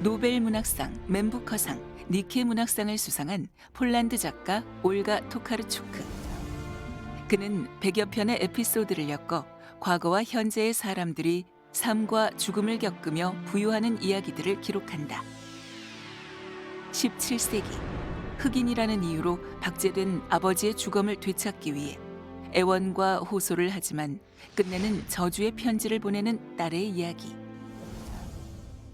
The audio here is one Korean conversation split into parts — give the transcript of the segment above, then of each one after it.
노벨 문학상, 맨부커상, 니케 문학상을 수상한 폴란드 작가 올가 토카르추크. 그는 100여 편의 에피소드를 엮어 과거와 현재의 사람들이 삶과 죽음을 겪으며 부유하는 이야기들을 기록한다. 17세기, 흑인이라는 이유로 박제된 아버지의 주검을 되찾기 위해 애원과 호소를 하지만 끝내는 저주의 편지를 보내는 딸의 이야기.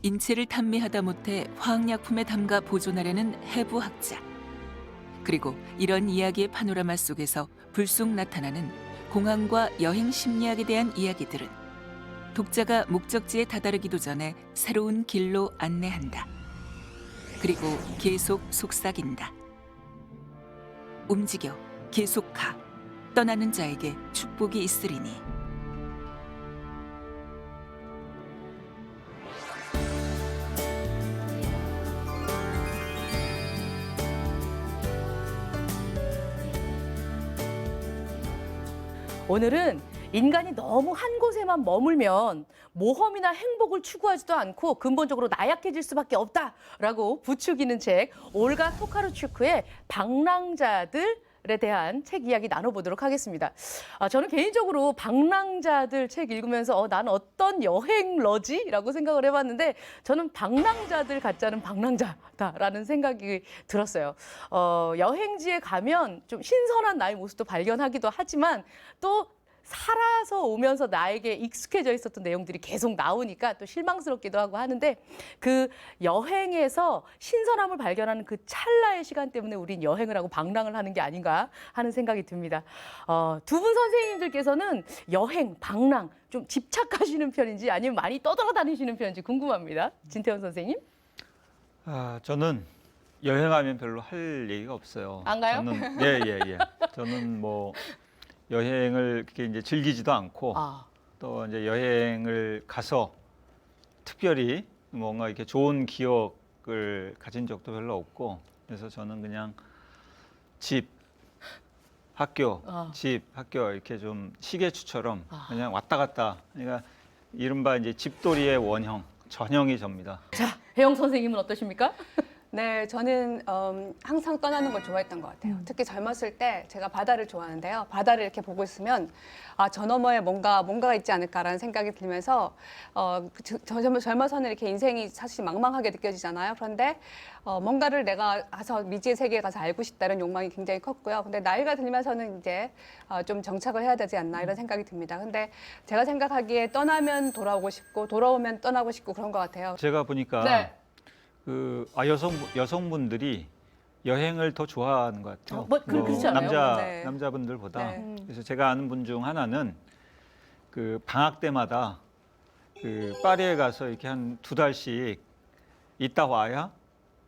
인체를 탐미하다 못해 화학약품에 담가 보존하려는 해부학자. 그리고 이런 이야기의 파노라마 속에서 불쑥 나타나는 공항과 여행 심리학에 대한 이야기들은 독자가 목적지에 다다르기도 전에 새로운 길로 안내한다. 그리고 계속 속삭인다. 움직여, 계속 가. 떠나는 자에게 축복이 있으리니. 오늘은 인간이 너무 한 곳에만 머물면 모험이나 행복을 추구하지도 않고 근본적으로 나약해질 수밖에 없다라고 부추기는 책 올가 토카르추크의 방랑자들에 대한 책 이야기 나눠보도록 하겠습니다. 저는 개인적으로 방랑자들 책 읽으면서 나는 어떤 여행러지? 라고 생각을 해봤는데 저는 방랑자들 같자는 방랑자다라는 생각이 들었어요. 여행지에 가면 좀 신선한 나의 모습도 발견하기도 하지만 또 살아서 오면서 나에게 익숙해져 있었던 내용들이 계속 나오니까 또 실망스럽기도 하고 하는데 그 여행에서 신선함을 발견하는 그 찰나의 시간 때문에 우린 여행을 하고 방랑을 하는 게 아닌가 하는 생각이 듭니다. 두 분 선생님들께서는 여행, 방랑 좀 집착하시는 편인지 아니면 많이 떠돌아다니시는 편인지 궁금합니다. 진태원 선생님? 저는 여행하면 별로 할 얘기가 없어요. 안 가요? 예. 저는 뭐 여행을 그렇게 이제 즐기지도 않고 또 이제 여행을 가서 특별히 뭔가 이렇게 좋은 기억을 가진 적도 별로 없고 그래서 저는 그냥 집, 학교, 집, 학교 이렇게 좀 시계추처럼 그냥 왔다 갔다. 그러니까 이른바 이제 집돌이의 원형, 전형이 접니다. 자, 혜영 선생님은 어떠십니까? 네, 저는 항상 떠나는 걸 좋아했던 것 같아요. 특히 젊었을 때 제가 바다를 좋아하는데요. 바다를 이렇게 보고 있으면 저 너머에 뭔가가 있지 않을까라는 생각이 들면서 젊어서는 이렇게 인생이 사실 망망하게 느껴지잖아요. 그런데 뭔가를 내가 가서 미지의 세계에 가서 알고 싶다는 욕망이 굉장히 컸고요. 근데 나이가 들면서는 이제 좀 정착을 해야 되지 않나 이런 생각이 듭니다. 근데 제가 생각하기에 떠나면 돌아오고 싶고 돌아오면 떠나고 싶고 그런 것 같아요. 제가 보니까 네. 여성분들이 여행을 더 좋아하는 것 같아요. 그렇지 않아요? 네. 남자분들보다. 네. 그래서 제가 아는 분 중 하나는 그 방학 때마다 그 파리에 가서 이렇게 한 2달씩 있다 와야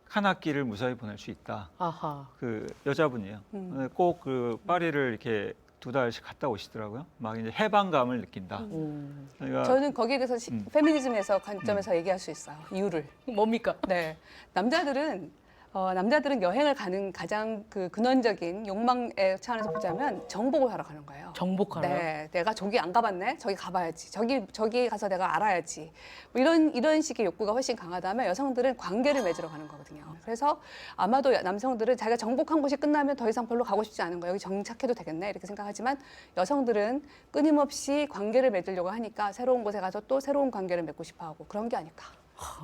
한 학기를 무사히 보낼 수 있다. 아하. 그 여자분이에요. 꼭 그 파리를 이렇게 2달씩 갔다 오시더라고요. 막 이제 해방감을 느낀다. 그러니까 저는 거기에 대해서 페미니즘에서 관점에서 얘기할 수 있어요. 이유를. 뭡니까? 네, 남자들은 여행을 가는 가장 그 근원적인 욕망의 차원에서 보자면 정복을 하러 가는 거예요. 정복하러요? 네, 내가 저기 안 가봤네. 저기 가봐야지. 저기 가서 내가 알아야지. 뭐 이런 식의 욕구가 훨씬 강하다면 여성들은 관계를 맺으러 가는 거거든요. 그래서 아마도 남성들은 자기가 정복한 곳이 끝나면 더 이상 별로 가고 싶지 않은 거예요. 여기 정착해도 되겠네 이렇게 생각하지만 여성들은 끊임없이 관계를 맺으려고 하니까 새로운 곳에 가서 또 새로운 관계를 맺고 싶어하고 그런 게 아닐까.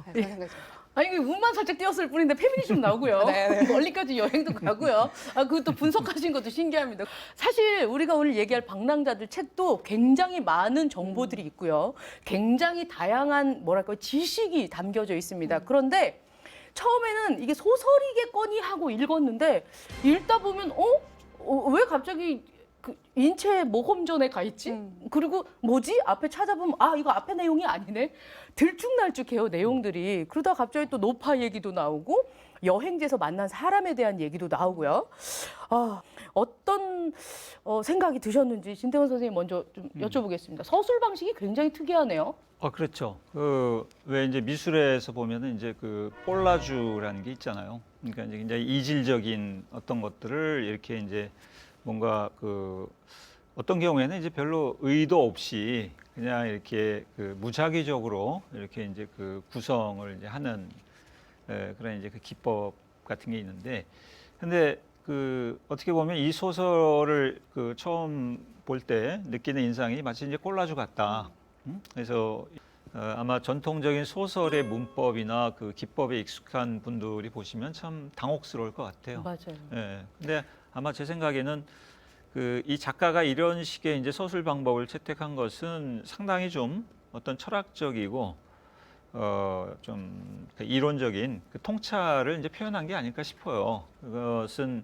네, 그런 생각이 듭니다. 아니 운만 살짝 띄었을 뿐인데 페미니즘 나오고요. 네. 멀리까지 여행도 가고요. 그것도 분석하신 것도 신기합니다. 사실 우리가 오늘 얘기할 방랑자들 책도 굉장히 많은 정보들이 있고요. 굉장히 다양한 뭐랄까 지식이 담겨져 있습니다. 그런데 처음에는 이게 소설이겠거니 하고 읽었는데 읽다 보면 왜 갑자기 그 인체 모험전에 가 있지? 그리고 뭐지? 앞에 찾아보면 이거 앞에 내용이 아니네. 들쭉날쭉해요 내용들이. 그러다 갑자기 또 노파 얘기도 나오고 여행지에서 만난 사람에 대한 얘기도 나오고요. 어떤 생각이 드셨는지 진태원 선생님 먼저 좀 여쭤보겠습니다. 서술 방식이 굉장히 특이하네요. 그렇죠. 왜 이제 미술에서 보면은 이제 그 폴라주라는 게 있잖아요. 그러니까 이제 굉장히 이질적인 어떤 것들을 이렇게 이제 뭔가 어떤 경우에는 이제 별로 의도 없이 그냥 이렇게 무작위적으로 이렇게 이제 구성을 이제 하는 그런 이제 그 기법 같은 게 있는데, 근데 그 어떻게 보면 이 소설을 그 처음 볼 때 느끼는 인상이 마치 이제 콜라주 같다. 그래서 아마 전통적인 소설의 문법이나 그 기법에 익숙한 분들이 보시면 참 당혹스러울 것 같아요. 맞아요. 예. 근데 아마 제 생각에는 그 이 작가가 이런 식의 이제 서술 방법을 채택한 것은 상당히 좀 어떤 철학적이고 좀 이론적인 그 통찰을 이제 표현한 게 아닐까 싶어요. 그것은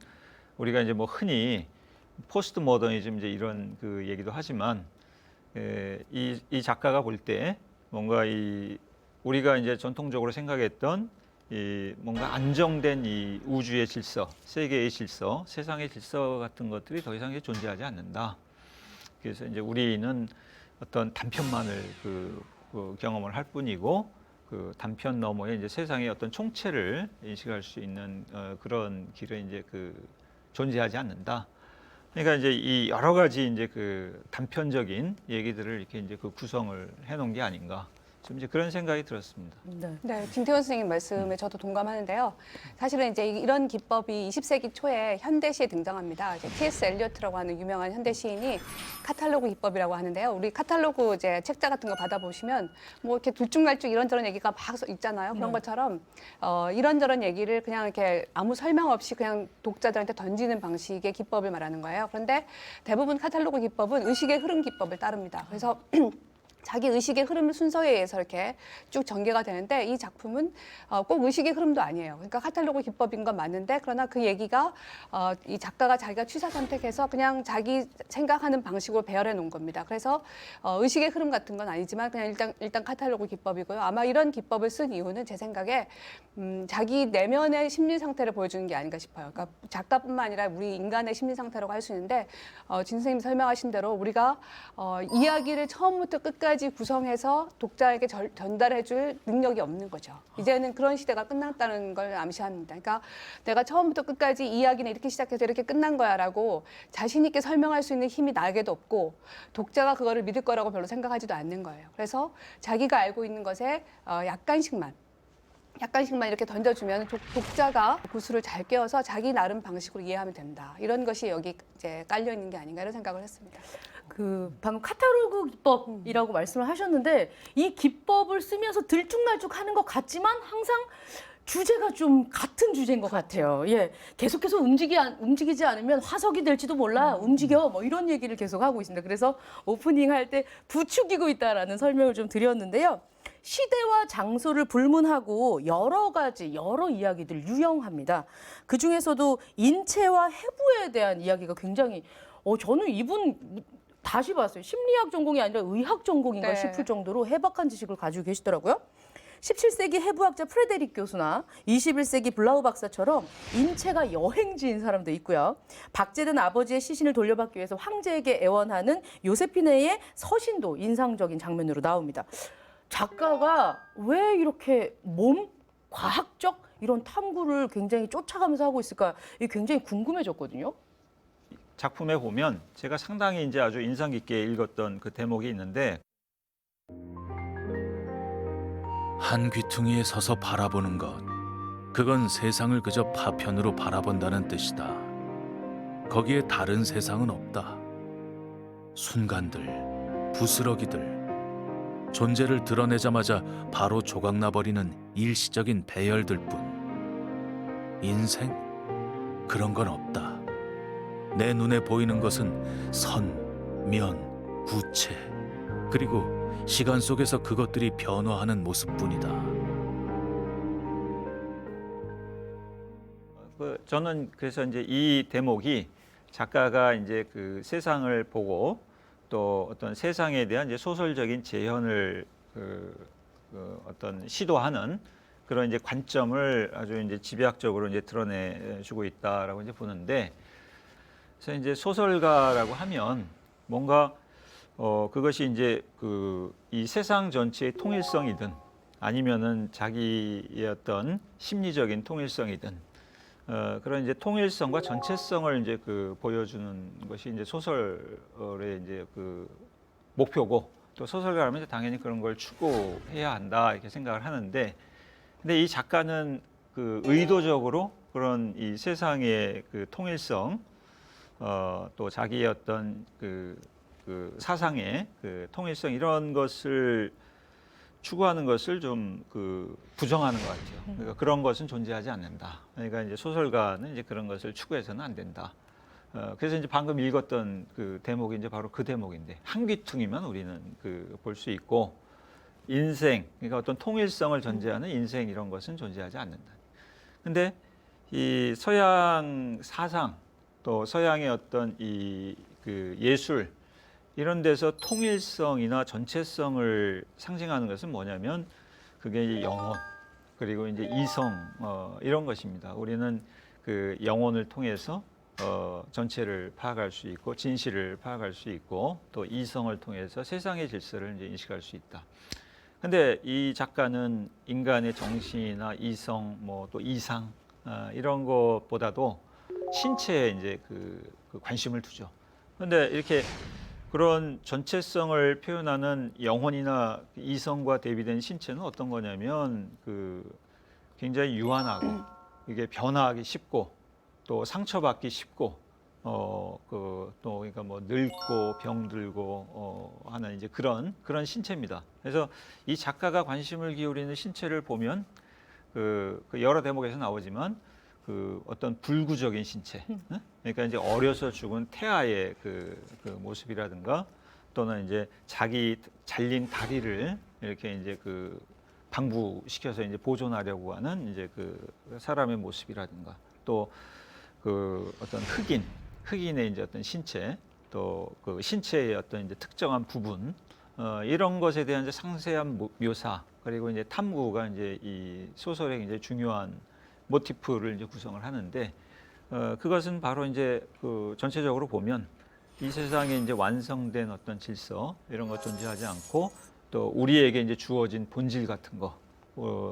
우리가 이제 뭐 흔히 포스트 모더니즘 이제 이런 그 얘기도 하지만 이 작가가 볼 때 뭔가 이 우리가 이제 전통적으로 생각했던 이 뭔가 안정된 이 우주의 질서, 세계의 질서, 세상의 질서 같은 것들이 더 이상 존재하지 않는다. 그래서 이제 우리는 어떤 단편만을 그 경험을 할 뿐이고 그 단편 너머에 이제 세상의 어떤 총체를 인식할 수 있는 그런 길에 이제 그 존재하지 않는다. 그러니까 이제 이 여러 가지 이제 그 단편적인 얘기들을 이렇게 이제 그 구성을 해놓은 게 아닌가. 좀 이제 그런 생각이 들었습니다. 네, 김태원 선생님 말씀에 저도 동감하는데요. 사실은 이제 이런 기법이 20세기 초에 현대시에 등장합니다. 이제 T.S. 엘리어트라고 하는 유명한 현대 시인이 카탈로그 기법이라고 하는데요. 우리 카탈로그 이제 책자 같은 거 받아보시면 뭐 이렇게 둘쭉날쭉 이런저런 얘기가 막 있잖아요. 그런 것처럼 이런저런 얘기를 그냥 이렇게 아무 설명 없이 그냥 독자들한테 던지는 방식의 기법을 말하는 거예요. 그런데 대부분 카탈로그 기법은 의식의 흐름 기법을 따릅니다. 그래서 자기 의식의 흐름 순서에 의해서 이렇게 쭉 전개가 되는데 이 작품은 꼭 의식의 흐름도 아니에요. 그러니까 카탈로그 기법인 건 맞는데 그러나 그 얘기가 이 작가가 자기가 취사 선택해서 그냥 자기 생각하는 방식으로 배열해 놓은 겁니다. 그래서 의식의 흐름 같은 건 아니지만 그냥 일단 카탈로그 기법이고요. 아마 이런 기법을 쓴 이유는 제 생각에 자기 내면의 심리 상태를 보여주는 게 아닌가 싶어요. 그러니까 작가뿐만 아니라 우리 인간의 심리 상태라고 할 수 있는데 진 선생님 설명하신 대로 우리가 이야기를 처음부터 끝까지 구성해서 독자에게 전달해줄 능력이 없는 거죠. 이제는 그런 시대가 끝났다는 걸 암시합니다. 그러니까 내가 처음부터 끝까지 이야기는 이렇게 시작해서 이렇게 끝난 거야라고 자신 있게 설명할 수 있는 힘이 나에게도 없고 독자가 그거를 믿을 거라고 별로 생각하지도 않는 거예요. 그래서 자기가 알고 있는 것에 약간씩만 이렇게 던져주면 독자가 구술을 잘 깨워서 자기 나름 방식으로 이해하면 된다. 이런 것이 여기 이제 깔려 있는 게 아닌가 이런 생각을 했습니다. 그 방금 카탈로그 기법이라고 말씀을 하셨는데 이 기법을 쓰면서 들쭉날쭉하는 것 같지만 항상 주제가 좀 같은 주제인 것 같아요. 예, 계속해서 움직이지 않으면 화석이 될지도 몰라. 움직여. 뭐 이런 얘기를 계속 하고 있습니다. 그래서 오프닝 할 때 부추기고 있다라는 설명을 좀 드렸는데요. 시대와 장소를 불문하고 여러 이야기들 유용합니다. 그 중에서도 인체와 해부에 대한 이야기가 굉장히 저는 이분 다시 봤어요. 심리학 전공이 아니라 의학 전공인가 네. 싶을 정도로 해박한 지식을 가지고 계시더라고요. 17세기 해부학자 프레데릭 교수나 21세기 블라우 박사처럼 인체가 여행지인 사람도 있고요. 박제된 아버지의 시신을 돌려받기 위해서 황제에게 애원하는 요세피네의 서신도 인상적인 장면으로 나옵니다. 작가가 왜 이렇게 과학적 이런 탐구를 굉장히 쫓아가면서 하고 있을까? 이게 굉장히 궁금해졌거든요. 작품에 보면 제가 상당히 이제 아주 인상 깊게 읽었던 그 대목이 있는데 한 귀퉁이에 서서 바라보는 것, 그건 세상을 그저 파편으로 바라본다는 뜻이다. 거기에 다른 세상은 없다. 순간들, 부스러기들, 존재를 드러내자마자 바로 조각나버리는 일시적인 배열들 뿐. 인생? 그런 건 없다. 내 눈에 보이는 것은 선, 면, 구체, 그리고 시간 속에서 그것들이 변화하는 모습뿐이다. 저는 그래서 이제 이 대목이 작가가 이제 그 세상을 보고 또 어떤 세상에 대한 이제 소설적인 재현을 어떤 시도하는 그런 이제 관점을 아주 이제 집약적으로 이제 드러내주고 있다라고 이제 보는데, 그래서 이제 소설가라고 하면 뭔가 그것이 이제 이 세상 전체의 통일성이든 아니면은 자기의 어떤 심리적인 통일성이든 그런 이제 통일성과 전체성을 이제 보여주는 것이 이제 소설의 이제 목표고, 또 소설가라면 이제 당연히 그런 걸 추구해야 한다 이렇게 생각을 하는데, 근데 이 작가는 그 의도적으로 그런 이 세상의 그 통일성, 또 자기의 어떤 그 사상의 그 통일성 이런 것을 추구하는 것을 좀 그 부정하는 것 같아요. 그러니까 그런 것은 존재하지 않는다. 그러니까 이제 소설가는 이제 그런 것을 추구해서는 안 된다. 그래서 이제 방금 읽었던 그 대목이 이제 바로 그 대목인데 한귀퉁이만 우리는 그 볼 수 있고 인생, 그러니까 어떤 통일성을 전제하는 인생 이런 것은 존재하지 않는다. 근데 이 서양 사상 또 서양의 어떤 이 그 예술 이런 데서 통일성이나 전체성을 상징하는 것은 뭐냐면 그게 이 영혼 그리고 이제 이성 이런 것입니다. 우리는 그 영혼을 통해서 전체를 파악할 수 있고 진실을 파악할 수 있고 또 이성을 통해서 세상의 질서를 이제 인식할 수 있다. 근데 이 작가는 인간의 정신이나 이성 뭐 또 이상 이런 것보다도 신체에 이제 그 관심을 두죠. 그런데 이렇게 그런 전체성을 표현하는 영혼이나 이성과 대비된 신체는 어떤 거냐면 그 굉장히 유한하고 이게 변화하기 쉽고 또 상처받기 쉽고 또 그러니까 뭐 늙고 병들고 하는 이제 그런 신체입니다. 그래서 이 작가가 관심을 기울이는 신체를 보면 그 여러 대목에서 나오지만 그 어떤 불구적인 신체, 그러니까 이제 어려서 죽은 태아의 그 모습이라든가 또는 이제 자기 잘린 다리를 이렇게 이제 그 방부시켜서 이제 보존하려고 하는 이제 그 사람의 모습이라든가 또 그 어떤 흑인의 이제 어떤 신체 또 그 신체의 어떤 이제 특정한 부분 이런 것에 대한 이제 상세한 묘사 그리고 이제 탐구가 이제 이 소설의 굉장히 중요한 모티프를 이제 구성을 하는데 그것은 바로 이제 그 전체적으로 보면 이 세상에 이제 완성된 어떤 질서 이런 것 존재하지 않고 또 우리에게 이제 주어진 본질 같은 거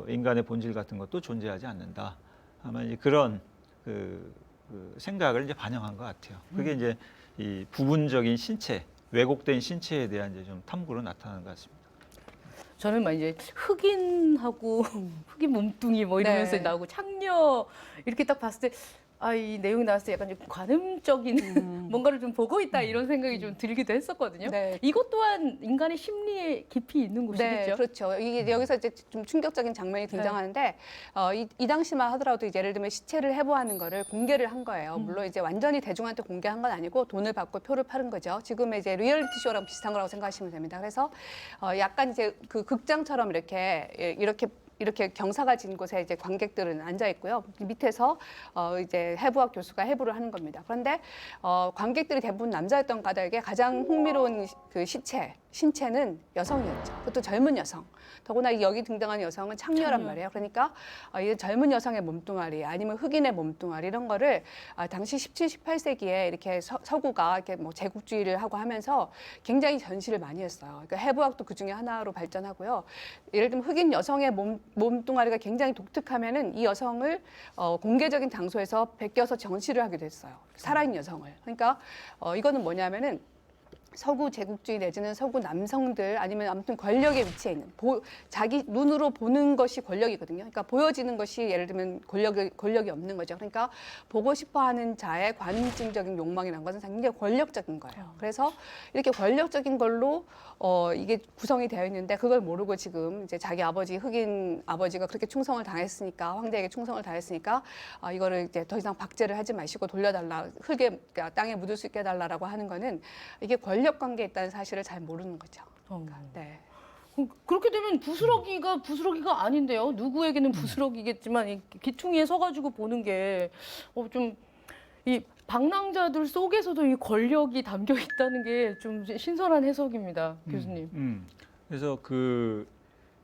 인간의 본질 같은 것도 존재하지 않는다. 아마 이제 그런 그 생각을 이제 반영한 것 같아요. 그게 이제 이 부분적인 신체, 왜곡된 신체에 대한 이제 좀 탐구로 나타나는 것 같습니다. 저는 막 이제 흑인하고 흑인 몸뚱이 뭐 이러면서 네. 나오고 창녀 이렇게 딱 봤을 때 이 내용이 나왔을 때 약간 좀 관음적인 뭔가를 좀 보고 있다 이런 생각이 좀 들기도 했었거든요. 네. 이것 또한 인간의 심리에 깊이 있는 곳이겠죠. 네, 그렇죠. 이게 여기서 이제 좀 충격적인 장면이 등장하는데 이 당시만 하더라도 이제 예를 들면 시체를 해부하는 거를 공개를 한 거예요. 물론 이제 완전히 대중한테 공개한 건 아니고 돈을 받고 표를 파는 거죠. 지금의 이제 리얼리티 쇼랑 비슷한 거라고 생각하시면 됩니다. 그래서 약간 이제 그 극장처럼 이렇게 경사가 진 곳에 이제 관객들은 앉아 있고요. 밑에서 이제 해부학 교수가 해부를 하는 겁니다. 그런데 관객들이 대부분 남자였던 까닭에 가장 흥미로운 그 신체는 여성이었죠. 그것도 젊은 여성. 더구나 여기 등장하는 여성은 창녀란 말이에요. 그러니까 이 젊은 여성의 몸뚱아리 아니면 흑인의 몸뚱아리 이런 거를 당시 17, 18세기에 이렇게 서구가 이렇게 뭐 제국주의를 하고 하면서 굉장히 전시를 많이 했어요. 그러니까 해부학도 그 중에 하나로 발전하고요. 예를 들면 흑인 여성의 몸뚱아리가 굉장히 독특하면은 이 여성을 공개적인 장소에서 베껴서 전시를 하기도 했어요. 살아있는 여성을. 그러니까 이거는 뭐냐면은 서구 제국주의 내지는 서구 남성들 아니면 아무튼 권력의 위치에 있는 자기 눈으로 보는 것이 권력이거든요. 그러니까 보여지는 것이 예를 들면 권력이 없는 거죠. 그러니까 보고 싶어하는 자의 관증적인 욕망이라는 것은 굉장히 권력적인 거예요. 그래서 이렇게 권력적인 걸로 이게 구성이 되어 있는데 그걸 모르고 지금 이제 자기 아버지 흑인 아버지가 그렇게 충성을 당했으니까 황제에게 충성을 다했으니까 이거를 이제 더 이상 박제를 하지 마시고 돌려달라 흙에 그러니까 땅에 묻을 수 있게 해달라라고 하는 거는 이게 권력 관계에 있다는 사실을 잘 모르는 거죠. 그러니까, 네. 그렇게 되면 부스러기가 아닌데요. 누구에게는 부스러기겠지만 이 귀퉁이에 서가지고 보는 게 좀 이 방랑자들 속에서도 이 권력이 담겨 있다는 게 좀 신선한 해석입니다, 교수님. 그래서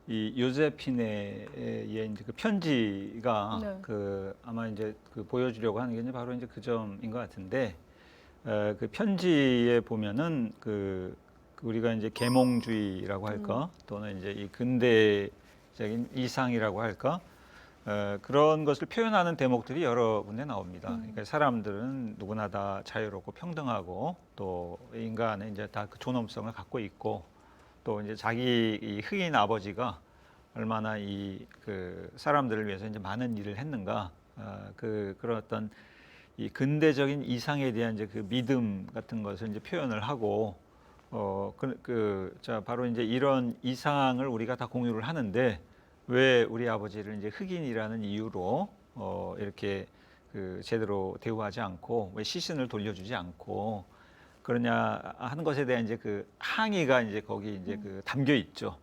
이 요제피네의 이제 그 편지가 네. 그 아마 이제 그 보여주려고 하는 게 이제 바로 이제 그 점인 것 같은데 그 편지에 보면은 그 우리가 이제 계몽주의라고 할까 또는 이제 이 근대적인 이상이라고 할까 그런 것을 표현하는 대목들이 여러 군데 나옵니다. 그러니까 사람들은 누구나 다 자유롭고 평등하고 또 인간은 이제 다 그 존엄성을 갖고 있고 또 이제 자기 이 흑인 아버지가 얼마나 이 그 사람들을 위해서 이제 많은 일을 했는가, 그런 어떤 이 근대적인 이상에 대한 이제 그 믿음 같은 것을 이제 표현을 하고, 자 바로 이제 이런 이상을 우리가 다 공유를 하는데 왜 우리 아버지를 이제 흑인이라는 이유로 이렇게 그 제대로 대우하지 않고 왜 시신을 돌려주지 않고 그러냐 하는 것에 대한 이제 그 항의가 이제 거기 이제 그 담겨 있죠.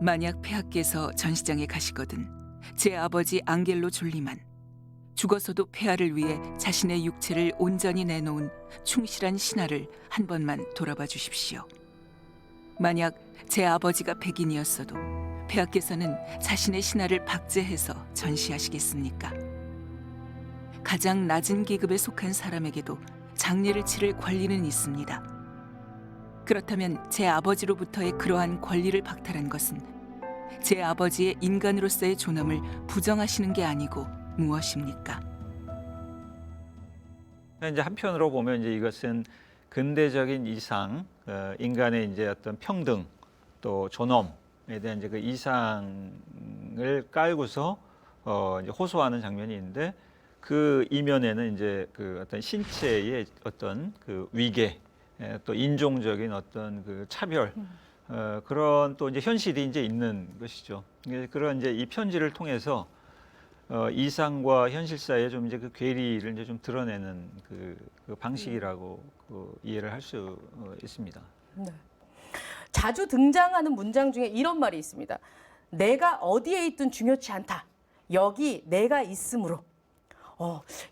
만약 폐하께서 전시장에 가시거든 제 아버지 앙겔로 졸리만 죽어서도 폐하를 위해 자신의 육체를 온전히 내놓은 충실한 신하를 한 번만 돌아봐 주십시오. 만약 제 아버지가 백인이었어도 폐하께서는 자신의 신하를 박제해서 전시하시겠습니까? 가장 낮은 계급에 속한 사람에게도 장례를 치를 권리는 있습니다. 그렇다면 제 아버지로부터의 그러한 권리를 박탈한 것은 제 아버지의 인간으로서의 존엄을 부정하시는 게 아니고 무엇입니까? 이제 한편으로 보면 이제 이것은 근대적인 이상, 인간의 이제 어떤 평등 또 존엄에 대한 이제 그 이상을 깔고서 이제 호소하는 장면이 있는데 그 이면에는 이제 그 어떤 신체의 어떤 그 위계, 또 인종적인 어떤 그 차별, 그런 또 이제 현실이 이제 있는 것이죠. 그런 이제 이 편지를 통해서 이상과 현실 사이에 좀 이제 그 괴리를 이제 좀 드러내는 그 방식이라고 이해를 할 수 있습니다. 네. 자주 등장하는 문장 중에 이런 말이 있습니다. 내가 어디에 있든 중요치 않다. 여기 내가 있으므로.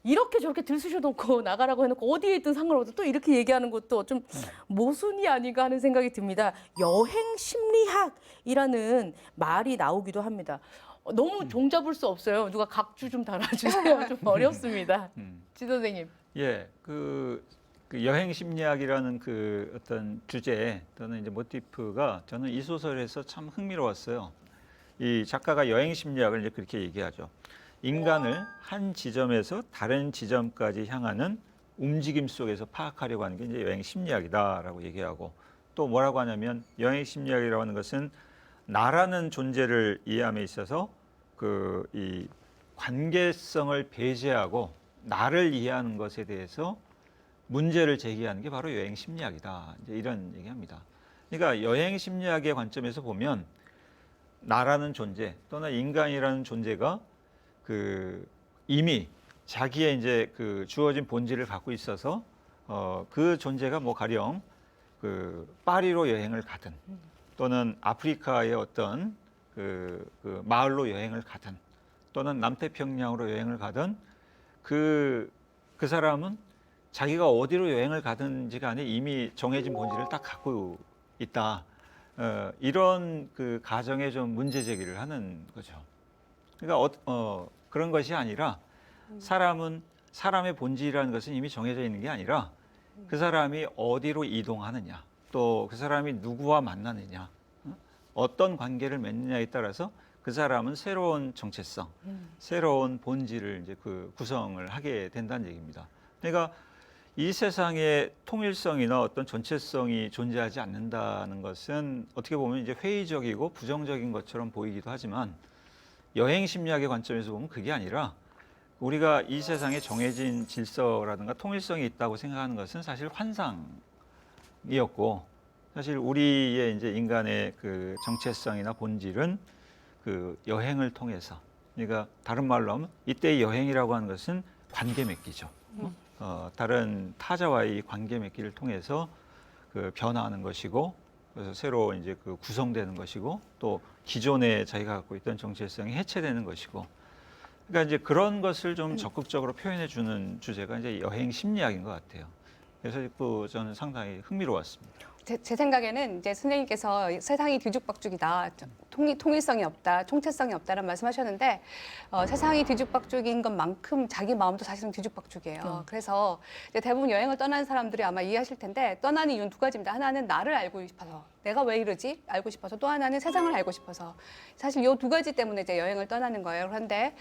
이렇게 저렇게 들쑤셔놓고 나가라고 해놓고 어디에 있든 상관없다. 또 이렇게 얘기하는 것도 좀 모순이 아닌가 하는 생각이 듭니다. 여행 심리학이라는 말이 나오기도 합니다. 너무 종잡을 수 없어요. 누가 각주 좀 달아주세요. 좀 어렵습니다. 지 선생님. 예, 그 여행 심리학이라는 그 어떤 주제 또는 이제 모티프가 저는 이 소설에서 참 흥미로웠어요. 이 작가가 여행 심리학을 이제 그렇게 얘기하죠. 인간을 한 지점에서 다른 지점까지 향하는 움직임 속에서 파악하려고 하는 게 이제 여행 심리학이다라고 얘기하고, 또 뭐라고 하냐면 여행 심리학이라고 하는 것은 나라는 존재를 이해함에 있어서 그 이 관계성을 배제하고 나를 이해하는 것에 대해서 문제를 제기하는 게 바로 여행 심리학이다. 이제 이런 얘기합니다. 그러니까 여행 심리학의 관점에서 보면 나라는 존재 또는 인간이라는 존재가 그 이미 자기의 이제 그 주어진 본질을 갖고 있어서 그 존재가 뭐 가령 그 파리로 여행을 가든 또는 아프리카의 어떤 그 마을로 여행을 가든 또는 남태평양으로 여행을 가든 그 사람은 자기가 어디로 여행을 가든지 간에 이미 정해진 본질을 딱 갖고 있다. 이런 그 가정에 좀 문제 제기를 하는 거죠. 그러니까 그런 것이 아니라 사람의 본질이라는 것은 이미 정해져 있는 게 아니라 그 사람이 어디로 이동하느냐, 또 그 사람이 누구와 만나느냐, 어떤 관계를 맺느냐에 따라서 그 사람은 새로운 정체성, 새로운 본질을 이제 그 구성을 하게 된다는 얘기입니다. 그러니까 이 세상에 통일성이나 어떤 전체성이 존재하지 않는다는 것은 어떻게 보면 이제 회의적이고 부정적인 것처럼 보이기도 하지만 여행 심리학의 관점에서 보면 그게 아니라 우리가 이 세상에 정해진 질서라든가 통일성이 있다고 생각하는 것은 사실 환상이었고, 사실 우리의 이제 인간의 그 정체성이나 본질은 그 여행을 통해서, 그러니까 다른 말로 하면 이때의 여행이라고 하는 것은 관계 맺기죠. 다른 타자와의 관계 맺기를 통해서 그 변화하는 것이고, 그래서 새로 이제 그 구성되는 것이고, 또 기존에 자기가 갖고 있던 정체성이 해체되는 것이고, 그러니까 이제 그런 것을 좀 적극적으로 표현해 주는 주제가 이제 여행 심리학인 것 같아요. 그래서 그 저는 상당히 흥미로웠습니다. 제 생각에는 이제 선생님께서 세상이 뒤죽박죽이다, 통일성이 없다, 총체성이 없다라는 말씀하셨는데 세상이 뒤죽박죽인 것만큼 자기 마음도 사실은 뒤죽박죽이에요. 그래서 이제 대부분 여행을 떠나는 사람들이 아마 이해하실 텐데 떠나는 이유는 두 가지입니다. 하나는 나를 알고 싶어서, 내가 왜 이러지? 알고 싶어서, 또 하나는 세상을 알고 싶어서. 사실 이 두 가지 때문에 이제 여행을 떠나는 거예요. 그런데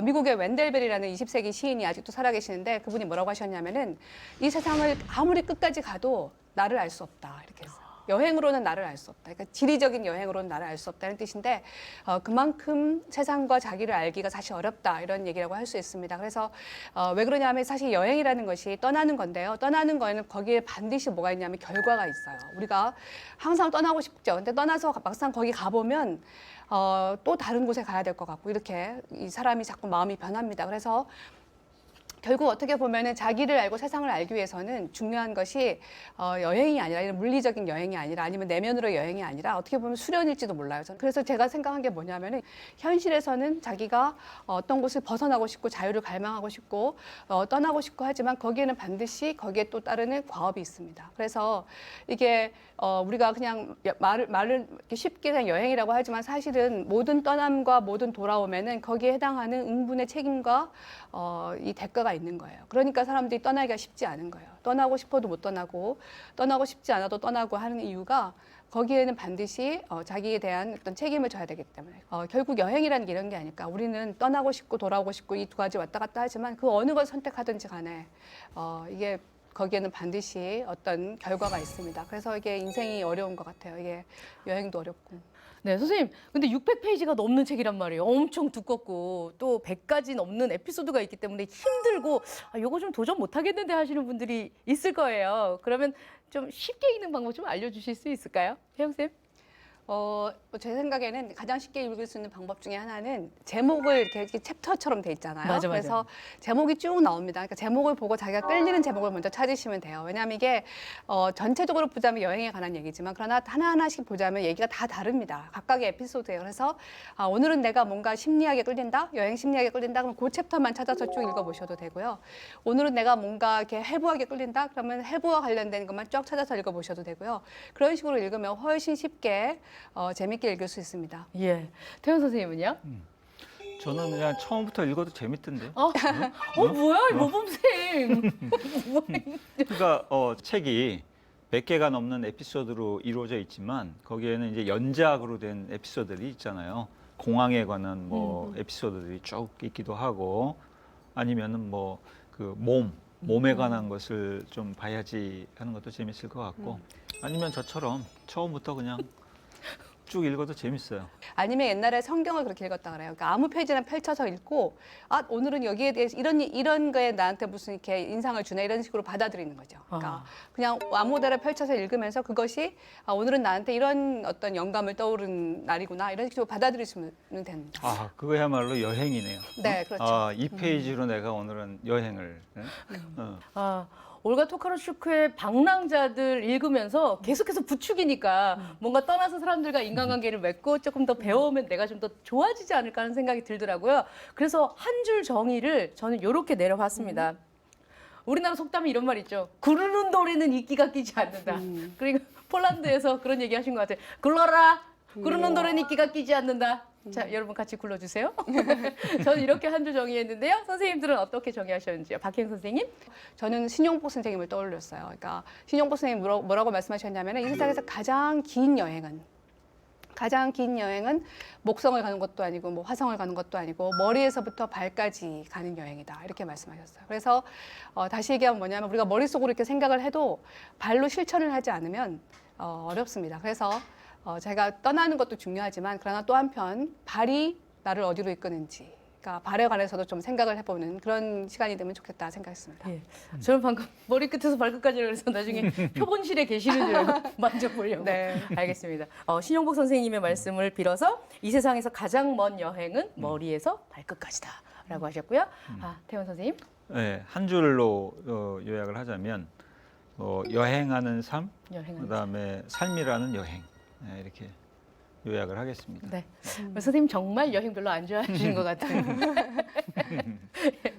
미국의 웬델벨이라는 20세기 시인이 아직도 살아계시는데 그분이 뭐라고 하셨냐면은 이 세상을 아무리 끝까지 가도 나를 알 수 없다, 이렇게 했어요. 여행으로는 나를 알 수 없다. 그러니까 지리적인 여행으로는 나를 알 수 없다는 뜻인데 그만큼 세상과 자기를 알기가 사실 어렵다 이런 얘기라고 할 수 있습니다. 그래서 왜 그러냐면 사실 여행이라는 것이 떠나는 건데요. 떠나는 거에는 거기에 반드시 뭐가 있냐면 결과가 있어요. 우리가 항상 떠나고 싶죠. 근데 떠나서 막상 거기 가보면 또 다른 곳에 가야 될 것 같고 이렇게 이 사람이 자꾸 마음이 변합니다. 그래서 결국 어떻게 보면은 자기를 알고 세상을 알기 위해서는 중요한 것이 여행이 아니라 이런 물리적인 여행이 아니라 아니면 내면으로 여행이 아니라 어떻게 보면 수련일지도 몰라요. 그래서 제가 생각한 게 뭐냐면은 현실에서는 자기가 어떤 곳을 벗어나고 싶고 자유를 갈망하고 싶고 떠나고 싶고 하지만 거기에는 반드시 거기에 또 따르는 과업이 있습니다. 그래서 이게 우리가 그냥 말을 이렇게 쉽게 그냥 여행이라고 하지만 사실은 모든 떠남과 모든 돌아오면은 거기에 해당하는 응분의 책임과 이 대가가 있는 거예요. 그러니까 사람들이 떠나기가 쉽지 않은 거예요. 떠나고 싶어도 못 떠나고 떠나고 싶지 않아도 떠나고 하는 이유가 거기에는 반드시 자기에 대한 어떤 책임을 져야 되기 때문에 결국 여행이라는 게 이런 게 아닐까. 우리는 떠나고 싶고 돌아오고 싶고 이 두 가지 왔다 갔다 하지만 그 어느 걸 선택하든지 간에 이게 거기에는 반드시 어떤 결과가 있습니다. 그래서 이게 인생이 어려운 것 같아요. 이게 여행도 어렵고. 네, 선생님. 근데 600페이지가 넘는 책이란 말이에요. 엄청 두껍고 또 100가지 넘는 에피소드가 있기 때문에 힘들고 이거 좀 도전 못 하겠는데 하시는 분들이 있을 거예요. 그러면 좀 쉽게 읽는 방법 좀 알려주실 수 있을까요? 혜영쌤? 제 생각에는 가장 쉽게 읽을 수 있는 방법 중에 하나는 제목을 이렇게 챕터처럼 돼 있잖아요. 맞아. 그래서 제목이 쭉 나옵니다. 그러니까 제목을 보고 자기가 끌리는 제목을 먼저 찾으시면 돼요. 왜냐하면 이게 전체적으로 보자면 여행에 관한 얘기지만 그러나 하나하나씩 보자면 얘기가 다 다릅니다. 각각의 에피소드예요. 그래서 오늘은 내가 뭔가 심리학에 끌린다? 여행 심리학에 끌린다? 그럼 그 챕터만 찾아서 쭉 읽어보셔도 되고요. 오늘은 내가 뭔가 이렇게 해부학에 끌린다? 그러면 해부와 관련된 것만 쭉 찾아서 읽어보셔도 되고요. 그런 식으로 읽으면 훨씬 쉽게 재밌게 읽을 수 있습니다. 예. 태연 선생님은요? 저는 그냥 처음부터 읽어도 재밌던데요. 뭐야, 이 모범생. 그러니까 책이 100개가 넘는 에피소드로 이루어져 있지만 거기에는 이제 연작으로 된 에피소드들이 있잖아요. 공항에 관한 뭐 에피소드들이 쭉 있기도 하고 아니면은 뭐 그 몸에 관한 것을 좀 봐야지 하는 것도 재밌을 것 같고 아니면 저처럼 처음부터 그냥 쭉 읽어도 재밌어요. 아니면 옛날에 성경을 그렇게 읽었다 그래요. 그러니까 아무 페이지나 펼쳐서 읽고 오늘은 여기에 대해서 이런 거에 나한테 무슨 이렇게 인상을 주네 이런 식으로 받아들이는 거죠. 그러니까 그냥 아무 데나 펼쳐서 읽으면서 그것이 오늘은 나한테 이런 어떤 영감을 떠오른 날이구나 이런 식으로 받아들이시면 됩니다. 그거야말로 여행이네요. 네, 그렇죠. 이 페이지로 내가 오늘은 여행을. 올가 토카르추크의 방랑자들 읽으면서 계속해서 부추기니까 뭔가 떠나서 사람들과 인간관계를 맺고 조금 더 배워오면 내가 좀 더 좋아지지 않을까 하는 생각이 들더라고요. 그래서 한 줄 정의를 저는 이렇게 내려봤습니다. 우리나라 속담에 이런 말 있죠. 구르는 돌에는 이끼가 끼지 않는다. 그리고 폴란드에서 그런 얘기 하신 것 같아요. 굴러라. 구르는 돌에는 이끼가 끼지 않는다. 자, 여러분 같이 굴러주세요. 저는 이렇게 한 줄 정의했는데요. 선생님들은 어떻게 정의하셨는지요? 박혜영 선생님? 저는 신용복 선생님을 떠올렸어요. 그러니까 신용복 선생님이 뭐라고 말씀하셨냐면 이 세상에서 가장 긴 여행은 목성을 가는 것도 아니고 뭐 화성을 가는 것도 아니고 머리에서부터 발까지 가는 여행이다. 이렇게 말씀하셨어요. 그래서 다시 얘기하면 뭐냐면 우리가 머릿속으로 이렇게 생각을 해도 발로 실천을 하지 않으면 어렵습니다. 그래서 제가 떠나는 것도 중요하지만 그러나 또 한편 발이 나를 어디로 이끄는지 그러니까 발에 관해서도 좀 생각을 해보는 그런 시간이 되면 좋겠다 생각했습니다. 예. 저는 방금 머리끝에서 발끝까지 그래서 나중에 표본실에 계시는 줄 알고 만져보려고. 네. 알겠습니다. 신용복 선생님의 말씀을 빌어서 이 세상에서 가장 먼 여행은 머리에서 발끝까지다 라고 하셨고요. 태원 선생님? 네, 한 줄로 요약을 하자면 여행하는 삶, 그다음에 삶이라는 여행 이렇게 요약을 하겠습니다. 네. 선생님 정말 여행 별로 안 좋아하시는 것 같아요.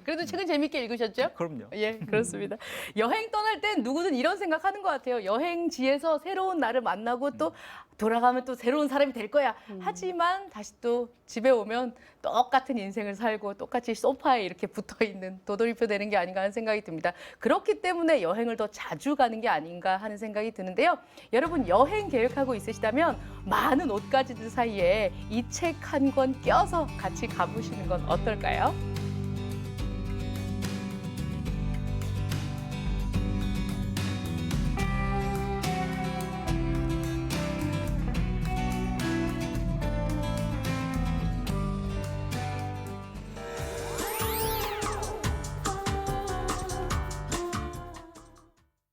그래도 책은 재밌게 읽으셨죠? 그럼요. 예, 그렇습니다. 여행 떠날 땐 누구든 이런 생각하는 것 같아요. 여행지에서 새로운 나를 만나고 또 돌아가면 또 새로운 사람이 될 거야. 하지만 다시 또 집에 오면 똑같은 인생을 살고 똑같이 소파에 이렇게 붙어있는 도돌이표 되는 게 아닌가 하는 생각이 듭니다. 그렇기 때문에 여행을 더 자주 가는 게 아닌가 하는 생각이 드는데요. 여러분 여행 계획하고 있으시다면 많은 옷가지들 사이에 이 책 한 권 껴서 같이 가보시는 건 어떨까요?